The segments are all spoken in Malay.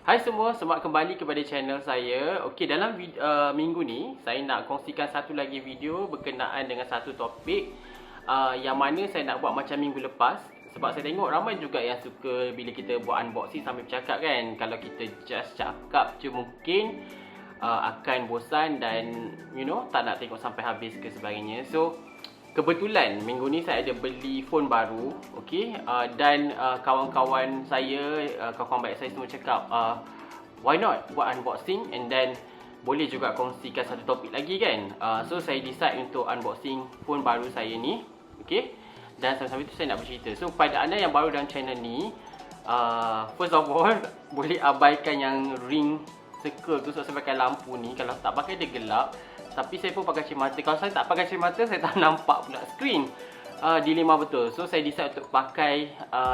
Hai semua, selamat kembali kepada channel saya. Okey, dalam minggu ni saya nak kongsikan satu lagi video berkenaan dengan satu topik yang mana saya nak buat macam minggu lepas. Sebab saya tengok ramai juga yang suka bila kita buat unboxing sambil bercakap kan. Kalau kita just cakap je mungkin akan bosan dan tak nak tengok sampai habis ke sebagainya. So kebetulan minggu ni saya ada beli phone baru, okey, dan kawan-kawan saya, kawan-kawan baik saya semua cakap why not buat unboxing and then boleh juga kongsikan satu topik lagi kan. So saya decide untuk unboxing phone baru saya ni, okey. Dan sambil-sambil tu saya nak bercerita. So pada anda yang baru dalam channel ni, first of all boleh abaikan yang ring circle tu sebab saya pakai lampu ni. Kalau tak pakai dia gelap. Tapi saya pun pakai cermin mata. Kalau saya tak pakai cermin mata, saya tak nampak pula skrin. Dilema betul. So saya decide untuk pakai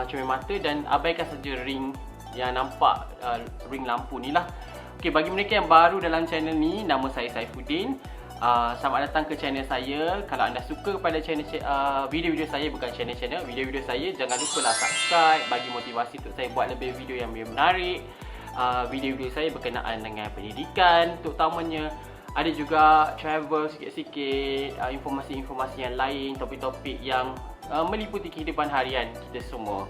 cermin mata dan abaikan saja ring yang nampak, ring lampu ni lah. Okay, bagi mereka yang baru dalam channel ni, nama saya Saifuddin. Selamat datang ke channel saya. Kalau anda suka kepada channel video-video saya, bukan channel-channel, video-video saya, jangan lupa lah subscribe, bagi motivasi untuk saya buat lebih video yang menarik. Video-video saya berkenaan dengan pendidikan terutamanya. Ada juga travel sikit-sikit, informasi-informasi yang lain, topik-topik yang meliputi kehidupan harian kita semua.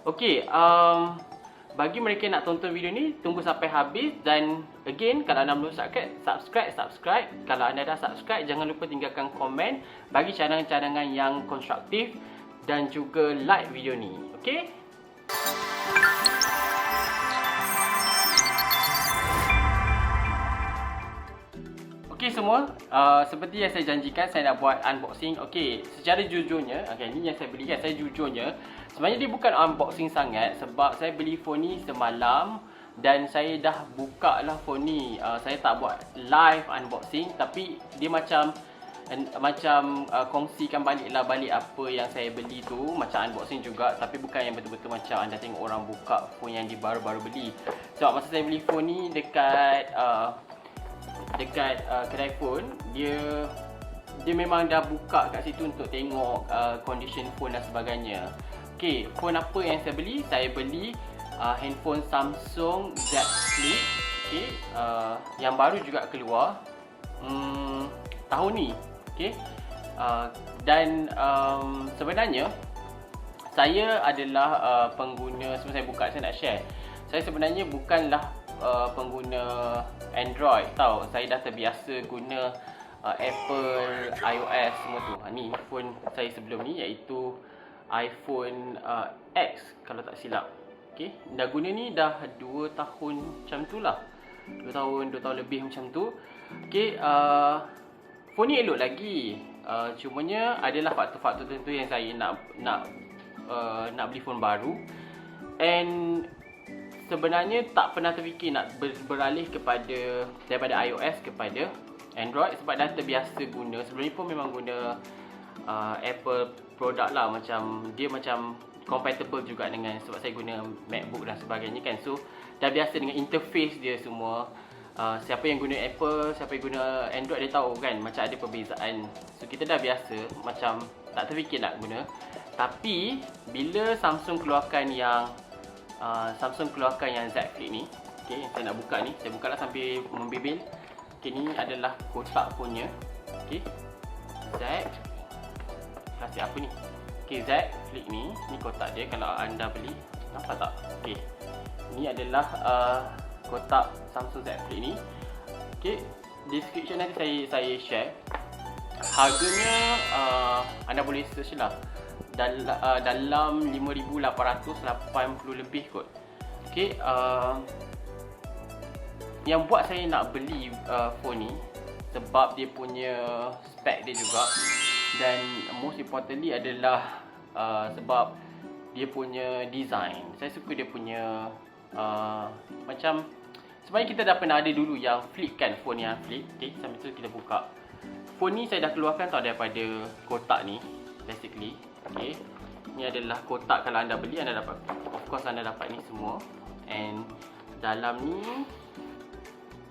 Okey, bagi mereka yang nak tonton video ni, tunggu sampai habis. Dan again, kalau anda belum subscribe. Kalau anda dah subscribe, jangan lupa tinggalkan komen, bagi cadangan-cadangan yang konstruktif dan juga like video ni. Okey? Okey semua, seperti yang saya janjikan, saya nak buat unboxing. Okey, secara jujurnya, ni yang saya beli kan, saya jujurnya sebenarnya dia bukan unboxing sangat. Sebab saya beli phone ni semalam dan saya dah buka lah phone ni. Saya tak buat live unboxing, tapi dia macam kongsikan balik apa yang saya beli tu. Macam unboxing juga, tapi bukan yang betul-betul macam anda tengok orang buka phone yang dia baru-baru beli. Sebab masa saya beli phone ni dekat kedai phone, dia memang dah buka kat situ untuk tengok condition phone dan sebagainya. Okey, phone apa yang saya beli? Saya beli handphone Samsung Z Flip. Okey, yang baru juga keluar tahun ni. Okey, dan sebenarnya saya adalah pengguna, sebelum saya buka saya nak share. Saya sebenarnya bukanlah pengguna Android tau. Saya dah terbiasa guna Apple, iOS semua tu. Ni phone saya sebelum ni iaitu iPhone X kalau tak silap. Okey, dah guna ni dah 2 tahun macam tu lah. 2 tahun lebih macam tu. Okey, phone ni elok lagi. Cumanya adalah faktor-faktor tertentu yang saya nak beli phone baru. And sebenarnya tak pernah terfikir nak beralih daripada iOS kepada Android sebab dah terbiasa guna. Sebelum ni pun memang guna Apple produk lah, dia macam compatible juga dengan, sebab saya guna MacBook dan sebagainya kan. So dah biasa dengan interface dia semua. Siapa yang guna Apple, siapa yang guna Android, dia tahu kan macam ada perbezaan. So kita dah biasa, macam tak terfikir nak guna. Tapi bila Samsung keluarkan yang Z Flip ni, okey, yang saya nak buka ni, saya buka lah sambil membibil. Okey, ni adalah kotak punya. Okey, Z, kasih apa ni? Okey, Z Flip ni kotak dia kalau anda beli. Nampak tak? Okey, ni adalah kotak Samsung Z Flip ni. Okey, description nanti saya share. Harganya anda boleh search lah. Dalam 5,880 lebih kot. Okey, yang buat saya nak beli phone ni sebab dia punya spek dia juga, dan most importantly adalah sebab dia punya design. Saya suka dia punya macam, sebenarnya kita dah pernah ada dulu yang flip kan, phone yang flip. Okey, sambil tu kita buka. Phone ni saya dah keluarkan tau daripada kotak ni basically. Okey, ni adalah kotak. Kalau anda beli, anda dapat, of course anda dapat ni semua. And dalam ni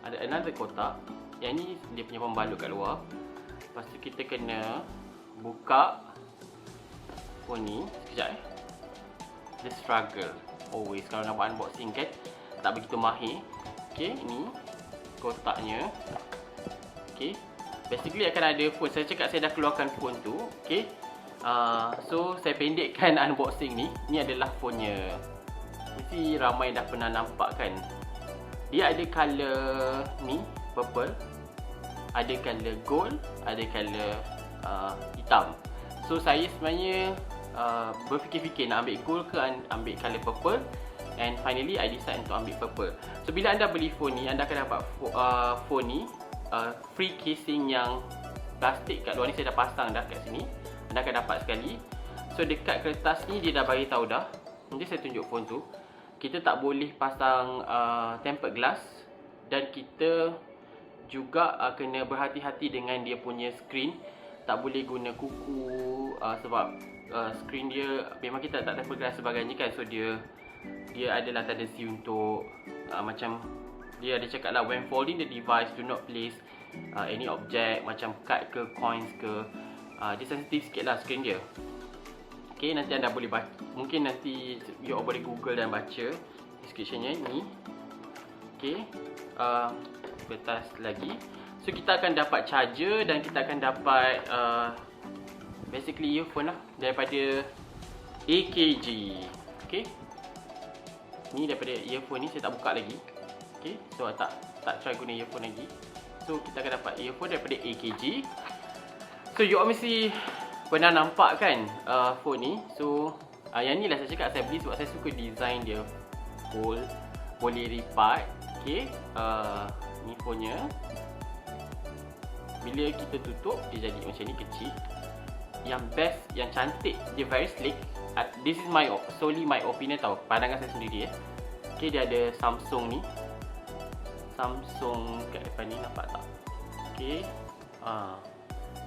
ada another kotak. Yang ni dia punya pembalut kat luar. Lepas tu kita kena buka phone ni. Sekejap The struggle always kalau nak buat unboxing kan. tak begitu mahir. Okay, ini kotaknya. Okay, basically akan ada phone. Saya cakap saya dah keluarkan phone tu. Okay, so saya pendekkan unboxing ni. Ni adalah phone-nya. Mesti ramai dah pernah nampak kan. Dia ada color ni, purple. Ada color gold, ada color hitam. So saya sebenarnya berfikir-fikir nak ambil gold ke ambil color purple. And finally I decide untuk ambil purple. So bila anda beli phone ni, anda akan dapat phone ni free casing yang plastik kat luar ni. Saya dah pasang dah kat sini. Anda akan dapat sekali. So dekat kertas ni dia dah bagi tahu dah. Nanti saya tunjuk phone tu. Kita tak boleh pasang tempered glass. Dan kita juga kena berhati-hati dengan dia punya screen. Tak boleh guna kuku sebab screen dia memang kita tak tempered glass sebagainya kan. So dia adalah tendency untuk macam dia ada cakap lah, when folding the device, do not place any object macam card ke coins ke. Dia sensitif sikit lah screen dia. Okay, nanti anda boleh baca. Mungkin nanti you all boleh google dan baca descriptionnya ni. Okay, kertas lagi. So kita akan dapat charger dan kita akan dapat basically earphone lah daripada AKG. Okay, ni daripada earphone ni saya tak buka lagi. Okay, so tak try guna earphone lagi. So kita akan dapat earphone daripada AKG. So you all mesti pernah nampak kan phone ni. So yang ni lah saya cakap saya beli sebab saya suka design dia. Full boleh lipat. Okay, ni phone-nya. Bila kita tutup dia jadi macam ni kecil. Yang best, yang cantik, dia very sleek. This is solely my opinion tau, pandangan saya sendiri Okay, dia ada Samsung ni. Samsung kat depan ni, nampak tak? Okay,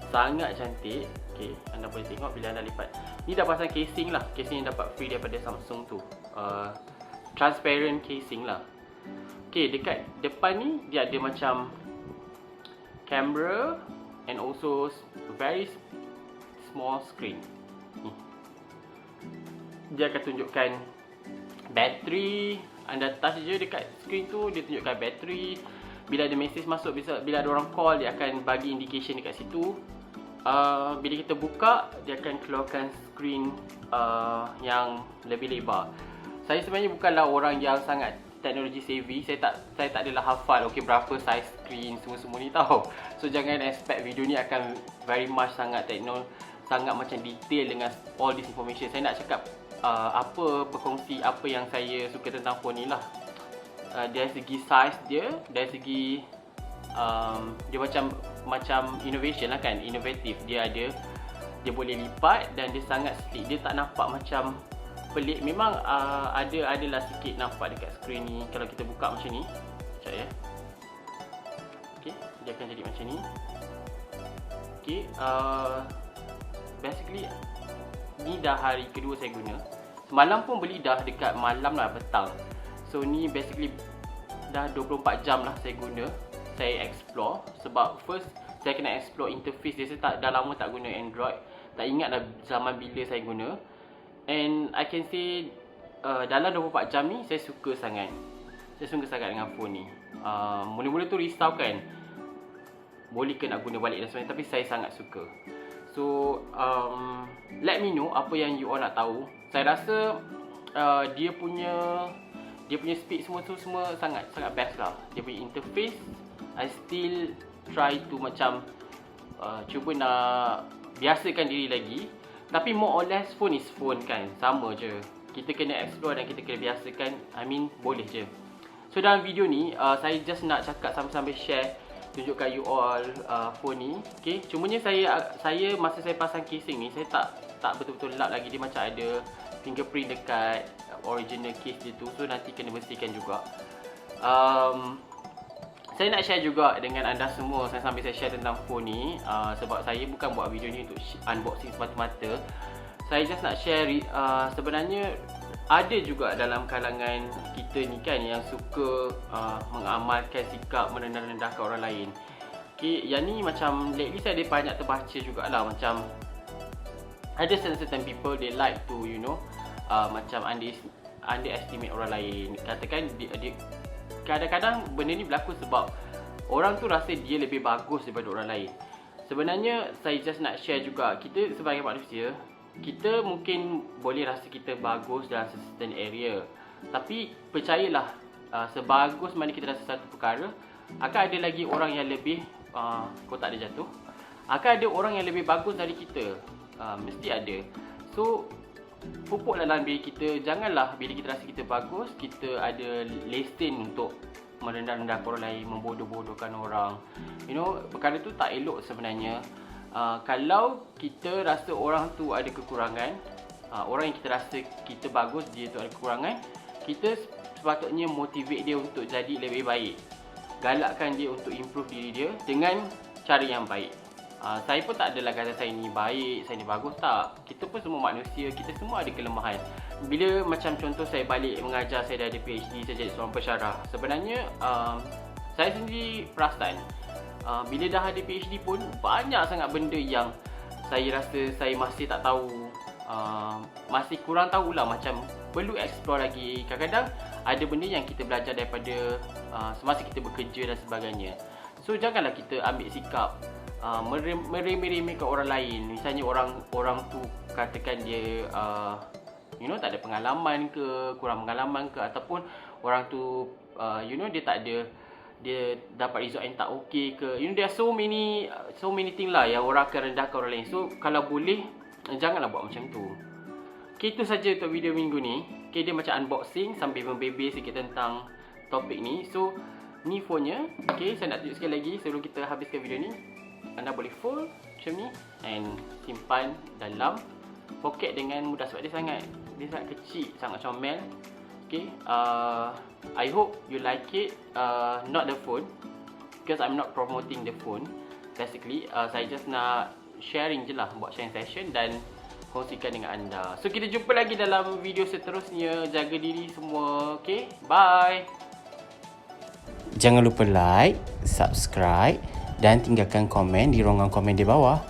sangat cantik. Okay, anda boleh tengok bila anda lipat. Ni dah pasang casing lah. Casing yang dapat free daripada Samsung tu. Transparent casing lah. Okay, dekat depan ni dia ada macam camera and also very small screen. Ni. Dia akan tunjukkan bateri. Anda touch je dekat screen tu, dia tunjukkan bateri. Bila ada message masuk, bila ada orang call, dia akan bagi indication dekat situ. Bila kita buka, dia akan keluarkan screen yang lebih lebar. Saya sebenarnya bukanlah orang yang sangat teknologi savvy. Saya tak adalah hafal okey berapa size screen semua ni tahu. So jangan expect video ni akan very much sangat sangat macam detail dengan all this information. Saya nak cakap berkongsi apa yang saya suka tentang phone ni lah. Dari segi size dia, dari segi dia macam innovation lah kan, inovatif. Dia boleh lipat dan dia sangat sleek. Dia tak nampak macam pelik. Memang adalah sikit nampak dekat skrin ni kalau kita buka macam ni. Sekejap ya. Okay, dia akan jadi macam ni. Okay, basically ni dah hari kedua saya guna. Semalam pun beli dah dekat malam lah, petang. So ni basically dah 24 jam lah saya guna. Saya explore sebab first saya kena explore interface dia. Saya dah lama tak guna Android. Tak ingat dah zaman bila saya guna. And I can say dalam 24 jam ni saya suka sangat. Saya suka sangat dengan phone ni. Mula-mula tu risau kan, boleh ke nak guna balik dan sebagainya, tapi saya sangat suka. So let me know apa yang you all nak tahu. Saya rasa dia punya speed semua sangat best lah. Dia punya interface, I still try to macam cuba nak biasakan diri lagi. Tapi more or less phone is phone kan, sama je. Kita kena explore dan kita kena biasakan. I mean boleh je. So dalam video ni saya just nak cakap sambil share, tunjukkan you all phone ni. Okay, cumanya saya masa saya pasang casing ni, saya tak betul-betul lap lagi. Dia macam ada fingerprint dekat original case dia tu. So nanti kena bersihkan juga. Saya nak share juga dengan anda semua sambil saya share tentang phone ni. Sebab saya bukan buat video ni untuk unboxing semata-mata. Saya just nak share sebenarnya ada juga dalam kalangan kita ni kan yang suka mengamalkan sikap merendah-rendahkan orang lain. Okay, yang ni macam lately saya ada banyak terbaca jugalah. Macam ada certain people they like to macam underestimate orang lain. Katakan kadang-kadang benda ni berlaku sebab orang tu rasa dia lebih bagus daripada orang lain. Sebenarnya saya just nak share juga, kita sebagai manusia, kita mungkin boleh rasa kita bagus dalam certain area. Tapi percayalah, sebagus mana kita rasa satu perkara, akan ada lagi orang yang lebih, kotak dia jatuh, akan ada orang yang lebih bagus dari kita. Mesti ada. So pupuk dalam diri kita, janganlah bila kita rasa kita bagus, kita ada lesen untuk merendah-rendahkan orang lain, membodoh-bodohkan orang. Perkara tu tak elok sebenarnya. Kalau kita rasa orang tu ada kekurangan, orang yang kita rasa kita bagus, dia tu ada kekurangan, kita sepatutnya motivate dia untuk jadi lebih baik. Galakkan dia untuk improve diri dia dengan cara yang baik. Saya pun tak adalah kata saya ni baik, saya ni bagus, tak. Kita pun semua manusia, kita semua ada kelemahan. Bila macam contoh saya balik mengajar, saya dah ada PhD, saya jadi seorang pensyarah. Sebenarnya saya sendiri perasan, bila dah ada PhD pun banyak sangat benda yang saya rasa saya masih tak tahu, masih kurang tahulah, macam perlu explore lagi. Kadang-kadang ada benda yang kita belajar daripada semasa kita bekerja dan sebagainya. So janganlah kita ambil sikap meremeh-remehkan orang lain. Misalnya orang tu katakan dia tak ada pengalaman ke, kurang pengalaman ke, ataupun orang tu dia tak ada, dia dapat result yang tak okey ke. There are so many thing lah yang orang akan rendahkan orang lain. So kalau boleh, janganlah buat macam tu. Okay, itu saja untuk video minggu ni. Okay, dia macam unboxing sambil membebel sikit tentang topik ni. So ni phone-nya. Okay, saya nak tunjuk sekali lagi sebelum kita habiskan video ni. Anda boleh fold macam ni and simpan dalam poket dengan mudah sebab dia sangat kecil, sangat comel. Okay, I hope you like it. Not the phone, because I'm not promoting the phone. Basically, saya just nak sharing je lah, buat sharing session dan kongsikan dengan anda. So kita jumpa lagi dalam video seterusnya. Jaga diri semua. Okay, bye. Jangan lupa like, subscribe dan tinggalkan komen di ruangan komen di bawah.